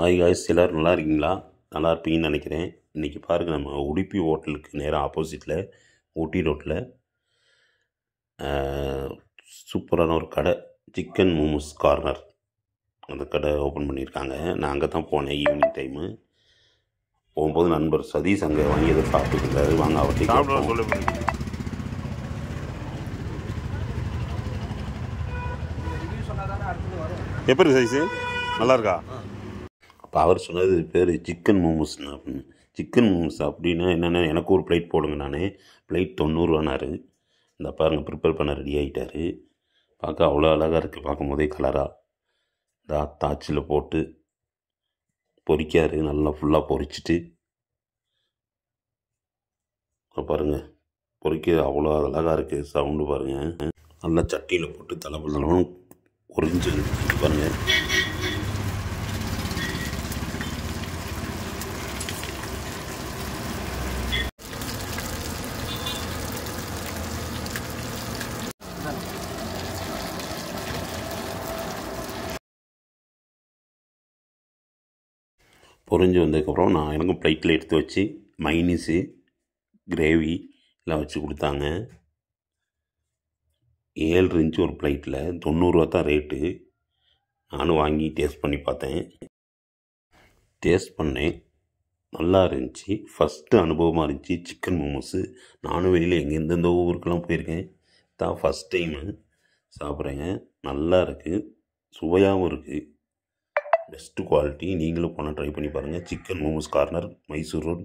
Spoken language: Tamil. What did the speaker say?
ஹாய் காய்ஸ், எல்லோரும் நல்லா இருக்கீங்களா? நல்லா இருப்பீங்கன்னு நினைக்கிறேன். இன்றைக்கி பாருங்கள், நம்ம உடுப்பி ஹோட்டலுக்கு நேராக ஆப்போசிட்டில் ஊட்டி ரோட்டில் சூப்பரான ஒரு கடை, சிக்கன் மோமோஸ் கார்னர். அந்த கடை ஓப்பன் பண்ணியிருக்காங்க. நான் அங்கே தான் போனேன் ஈவினிங் டைமு. போகும்போது நண்பர் சதீஷ் அங்கே வாங்கி எதை சாப்பிட்டுருந்தாரு. வாங்க அவர்கிட்ட எப்படி சைஸு நல்லா இருக்கா? அப்போ அவர் சொன்னது பேர் சிக்கன் மோமோஸ்னு அப்படின்னு. சிக்கன் மோமோஸ் அப்படின்னா என்னென்ன, எனக்கு ஒரு பிளேட் போடுங்க. நானே பிளேட் 90 ரூபானாரு. இந்த பாருங்கள், ப்ரிப்பேர் பண்ண ரெடி ஆகிட்டார். பார்க்க அவ்வளோ அழகாக இருக்குது. பார்க்கும் போதே கலராக இந்த தாச்சில் போட்டு பொரிக்காரு. நல்லா ஃபுல்லாக பொரிச்சிட்டு பாருங்கள், பொரிக்க அவ்வளோ அழகாக இருக்குது. சவுண்டு பாருங்கள். நல்லா சட்டியில் போட்டு தலைப்பலாம் பொரிஞ்சு பாருங்கள். பொரிஞ்சு வந்ததுக்கப்புறம் நான் எனக்கும் ப்ளைட்டில் எடுத்து வச்சு மைனீஸு கிரேவி எல்லாம் வச்சு கொடுத்தாங்க. 7 இன்ச்சு ஒரு ப்ளைட்டில் 90 ரூபா தான் ரேட்டு. நானும் வாங்கி டேஸ்ட் பண்ணி பார்த்தேன். டேஸ்ட் பண்ணேன், நல்லா இருந்துச்சு. ஃபஸ்ட்டு அனுபவமாக இருந்துச்சு சிக்கன் மோமோஸு. நானும் வெளியில் எந்தெந்த ஊருக்கெல்லாம் போயிருக்கேன், தான் ஃபஸ்ட் டைமு சாப்பிட்றேங்க. நல்லா இருக்குது, சுவையாகவும் இருக்குது, பெஸ்ட்டு குவாலிட்டி. நீங்களும் போனால் ட்ரை பண்ணி பாருங்கள். Chicken momos corner, Mysore road,